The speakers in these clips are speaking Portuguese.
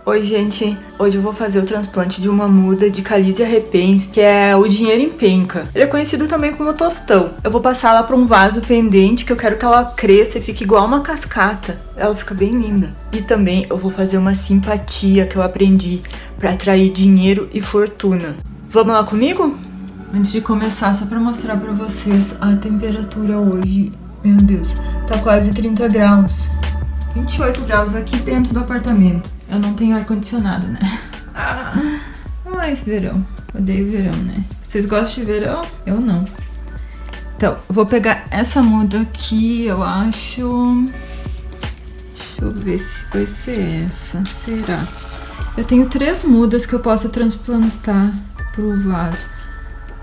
Oi gente, hoje eu vou fazer o transplante de uma muda de Calizia repens, que é o dinheiro em penca. Ele é conhecido também como tostão. Eu vou passar ela para um vaso pendente que eu quero que ela cresça e fique igual uma cascata. Ela fica bem linda. E também eu vou fazer uma simpatia que eu aprendi para atrair dinheiro e fortuna. Vamos lá comigo? Antes de começar, só para mostrar para vocês a temperatura hoje. Meu Deus, tá quase 30 graus. 28 graus aqui dentro do apartamento. Eu não tenho ar-condicionado, né? Mas verão. Odeio verão, né? Vocês gostam de verão? Eu não. Então, eu vou pegar essa muda aqui, eu acho... Deixa eu ver se vai ser essa. Será? Eu tenho 3 mudas que eu posso transplantar pro vaso.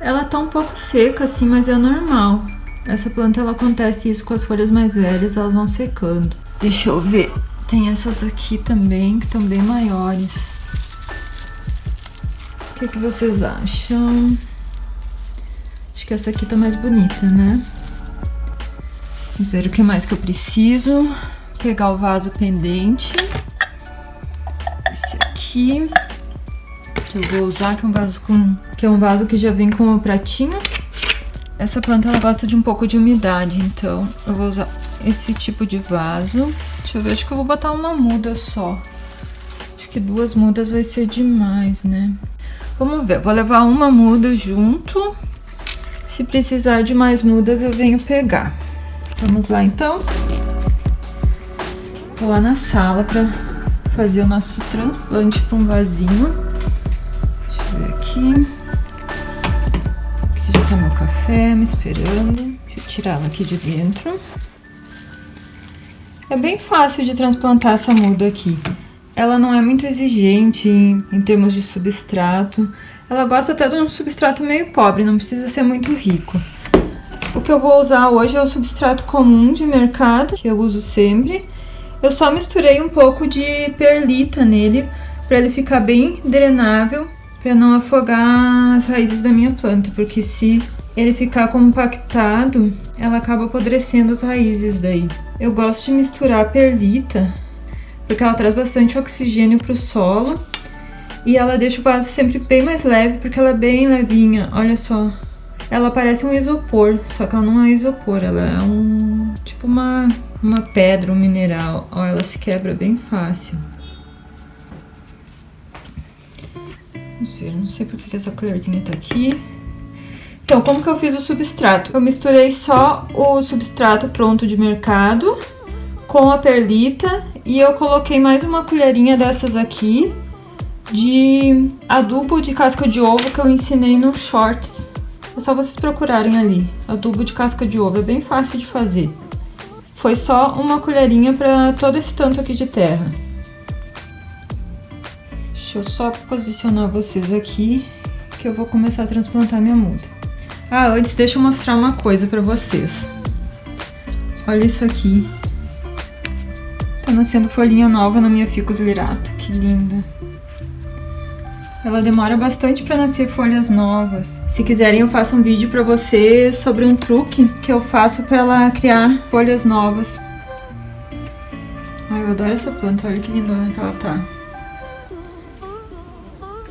Ela tá um pouco seca assim, mas é normal. Essa planta, ela acontece isso com as folhas mais velhas, elas vão secando. Deixa eu ver. Tem essas aqui também, que estão bem maiores. O que vocês acham? Acho que essa aqui tá mais bonita, né? Vamos ver o que mais que eu preciso. Pegar o vaso pendente. Esse aqui. Que eu vou usar, que é um vaso que já vem com o pratinho. Essa planta, ela gosta de um pouco de umidade, então eu vou usar esse tipo de vaso. Deixa eu ver, acho que eu vou botar uma muda só. Acho que 2 mudas vai ser demais, né? Vamos ver, vou levar uma muda junto. Se precisar de mais mudas, eu venho pegar. Vamos lá, então. Vou lá na sala pra fazer o nosso transplante para um vasinho. Deixa eu ver aqui. Aqui já tá meu café me esperando. Deixa eu tirar ela aqui de dentro. É bem fácil de transplantar essa muda aqui. Ela não é muito exigente em termos de substrato. Ela gosta até de um substrato meio pobre, não precisa ser muito rico. O que eu vou usar hoje é o substrato comum de mercado, que eu uso sempre. Eu só misturei um pouco de perlita nele, para ele ficar bem drenável, para não afogar as raízes da minha planta, porque se ele ficar compactado, ela acaba apodrecendo as raízes daí. Eu gosto de misturar perlita, porque ela traz bastante oxigênio pro solo e ela deixa o vaso sempre bem mais leve, porque ela é bem levinha. Olha só, ela parece um isopor, só que ela não é isopor, ela é tipo uma pedra, um mineral. Ó, ela se quebra bem fácil. Vamos ver, não sei por que essa colherzinha tá aqui. Então, como que eu fiz o substrato? Eu misturei só o substrato pronto de mercado com a perlita e eu coloquei mais uma colherinha dessas aqui de adubo de casca de ovo que eu ensinei no Shorts. É só vocês procurarem ali, adubo de casca de ovo, é bem fácil de fazer. Foi só uma colherinha para todo esse tanto aqui de terra. Deixa eu só posicionar vocês aqui que eu vou começar a transplantar minha muda. Antes deixa eu mostrar uma coisa pra vocês. Olha isso aqui. Tá nascendo folhinha nova na minha Ficus lyrata. Que linda. Ela demora bastante pra nascer folhas novas. Se quiserem eu faço um vídeo pra vocês sobre um truque que eu faço pra ela criar folhas novas. Eu adoro essa planta. Olha que lindona que ela tá.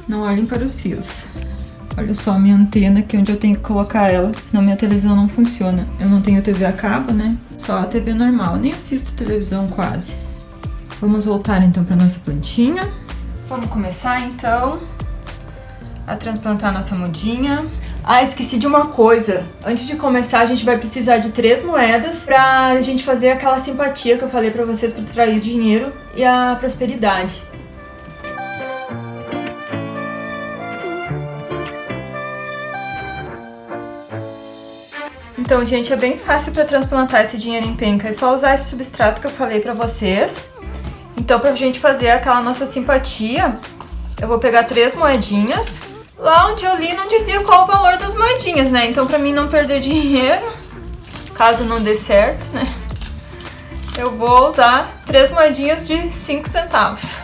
Não olhem para os fios. Olha só a minha antena aqui onde eu tenho que colocar ela, senão minha televisão não funciona. Eu não tenho TV a cabo, né? Só a TV normal, nem assisto televisão quase. Vamos voltar então para nossa plantinha. Vamos começar então a transplantar a nossa mudinha. Esqueci de uma coisa. Antes de começar a gente vai precisar de 3 moedas pra gente fazer aquela simpatia que eu falei pra vocês pra atrair o dinheiro e a prosperidade. Então, gente, é bem fácil para transplantar esse dinheiro em penca. É só usar esse substrato que eu falei pra vocês. Então, pra gente fazer aquela nossa simpatia, eu vou pegar 3 moedinhas. Lá onde eu li não dizia qual o valor das moedinhas, né? Então, pra mim não perder dinheiro, caso não dê certo, né? Eu vou usar 3 moedinhas de 5 centavos.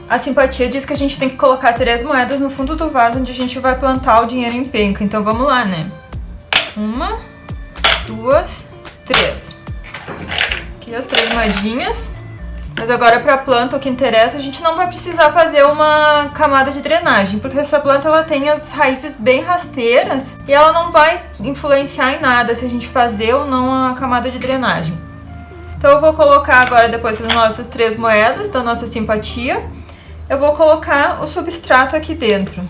A simpatia diz que a gente tem que colocar 3 moedas no fundo do vaso onde a gente vai plantar o dinheiro em penca. Então, vamos lá, né? 1, 2, 3. Aqui as 3 moedinhas. Mas agora pra planta, o que interessa, a gente não vai precisar fazer uma camada de drenagem, porque essa planta ela tem as raízes bem rasteiras e ela não vai influenciar em nada se a gente fazer ou não a camada de drenagem. Então eu vou colocar agora, depois das nossas 3 moedas, da nossa simpatia, eu vou colocar o substrato aqui dentro.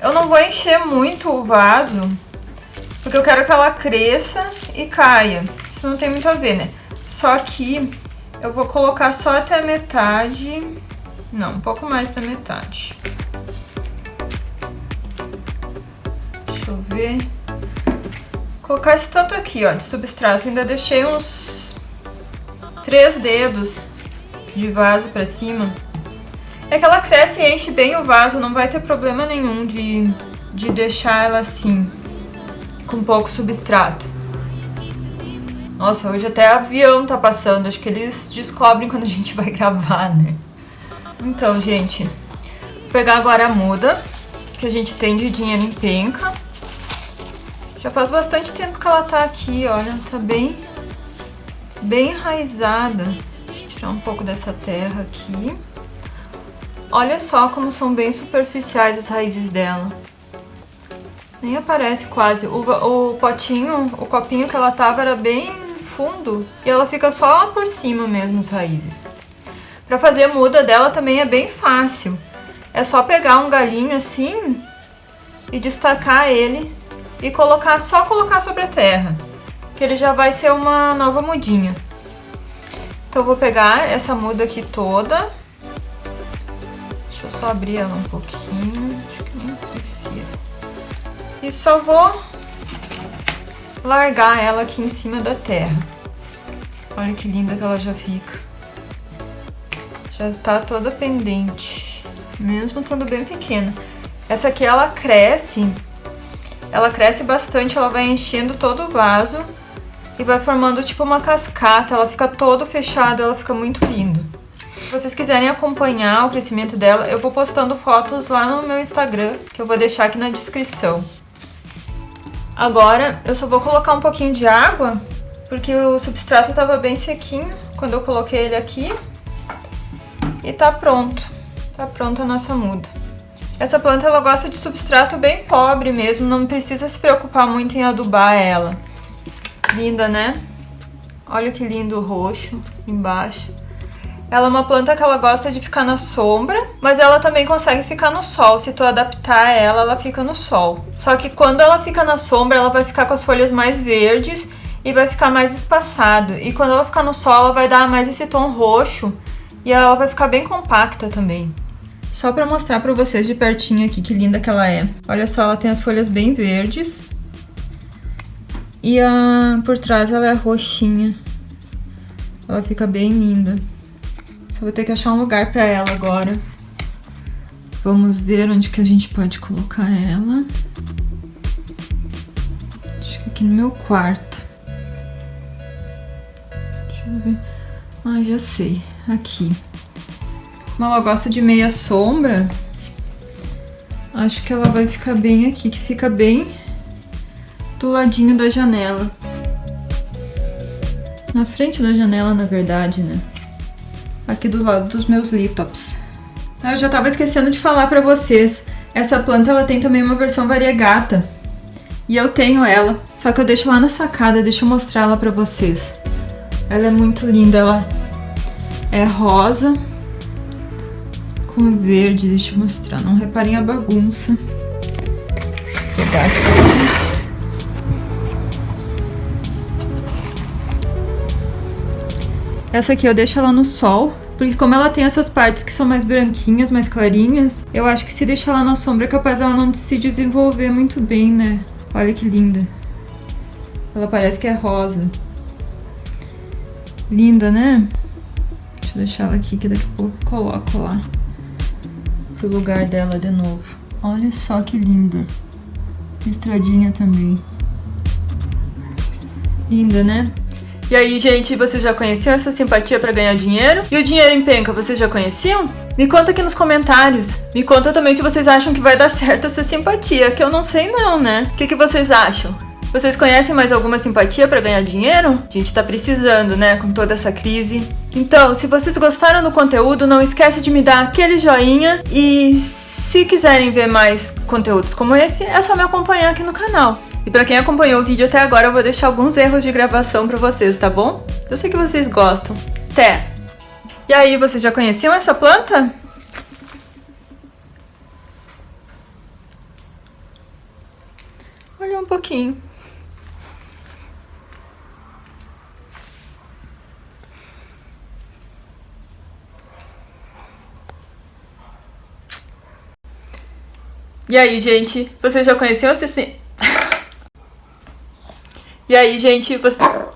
Eu não vou encher muito o vaso, porque eu quero que ela cresça e caia. Isso não tem muito a ver, né? Só que eu vou colocar só até a metade. Não, um pouco mais da metade. Deixa eu ver. Vou colocar esse tanto aqui, ó, de substrato. Ainda deixei uns 3 dedos de vaso pra cima. É que ela cresce e enche bem o vaso, não vai ter problema nenhum de deixar ela assim, com pouco substrato. Nossa, hoje até avião tá passando, acho que eles descobrem quando a gente vai gravar, né? Então, gente, vou pegar agora a muda que a gente tem de dinheiro em penca. Já faz bastante tempo que ela tá aqui, olha, tá bem enraizada. Deixa eu tirar um pouco dessa terra aqui. Olha só como são bem superficiais as raízes dela. Nem aparece quase. O potinho, o copinho que ela tava era bem fundo e ela fica só por cima mesmo as raízes. Pra fazer a muda dela também é bem fácil. É só pegar um galinho assim e destacar ele e só colocar sobre a terra, que ele já vai ser uma nova mudinha. Então eu vou pegar essa muda aqui toda. Deixa eu só abrir ela um pouquinho, acho que nem precisa. E só vou largar ela aqui em cima da terra. Olha que linda que ela já fica. Já tá toda pendente, mesmo estando bem pequena. Essa aqui ela cresce bastante, ela vai enchendo todo o vaso e vai formando tipo uma cascata, ela fica todo fechada, ela fica muito linda. Se vocês quiserem acompanhar o crescimento dela, eu vou postando fotos lá no meu Instagram, que eu vou deixar aqui na descrição. Agora eu só vou colocar um pouquinho de água, porque o substrato estava bem sequinho quando eu coloquei ele aqui. E tá pronto. Tá pronta a nossa muda. Essa planta ela gosta de substrato bem pobre mesmo, não precisa se preocupar muito em adubar ela. Linda, né? Olha que lindo o roxo embaixo. Ela é uma planta que ela gosta de ficar na sombra, mas ela também consegue ficar no sol. Se tu adaptar ela, ela fica no sol. Só que quando ela fica na sombra, ela vai ficar com as folhas mais verdes e vai ficar mais espaçado. E quando ela ficar no sol, ela vai dar mais esse tom roxo e ela vai ficar bem compacta também. Só pra mostrar pra vocês de pertinho aqui que linda que ela é. Olha só, ela tem as folhas bem verdes e por trás ela é roxinha. Ela fica bem linda. Só vou ter que achar um lugar pra ela agora. Vamos ver onde que a gente pode colocar ela. Acho que aqui no meu quarto. Deixa eu ver. Ah, já sei. Aqui. Como ela gosta de meia sombra, acho que ela vai ficar bem aqui, que fica bem do ladinho da janela. Na frente da janela, na verdade, né? Aqui do lado dos meus lithops. Eu já tava esquecendo de falar pra vocês. Essa planta, ela tem também uma versão variegata. E eu tenho ela. Só que eu deixo lá na sacada, deixa eu mostrar ela pra vocês. Ela é muito linda, ela é rosa com verde, deixa eu mostrar. Não reparem a bagunça. Vou pegar aqui. Essa aqui eu deixo ela no sol, porque como ela tem essas partes que são mais branquinhas, mais clarinhas, eu acho que se deixar ela na sombra é capaz ela não se desenvolver muito bem, né? Olha que linda. Ela parece que é rosa. Linda, né? Deixa eu deixar ela aqui, que daqui a pouco eu coloco lá pro lugar dela de novo. Olha só que linda. Listradinha também. Linda, né? E aí, gente, vocês já conheciam essa simpatia pra ganhar dinheiro? E o dinheiro em penca, vocês já conheciam? Me conta aqui nos comentários. Me conta também se vocês acham que vai dar certo essa simpatia, que eu não sei não, né? O que vocês acham? Vocês conhecem mais alguma simpatia para ganhar dinheiro? A gente tá precisando, né, com toda essa crise. Então, se vocês gostaram do conteúdo, não esquece de me dar aquele joinha e se quiserem ver mais conteúdos como esse, é só me acompanhar aqui no canal. E pra quem acompanhou o vídeo até agora, eu vou deixar alguns erros de gravação pra vocês, tá bom? Eu sei que vocês gostam. Até! E aí, vocês já conheciam essa planta? Olha um pouquinho. E aí, gente, vocês já conheciam esse... E aí, gente, você...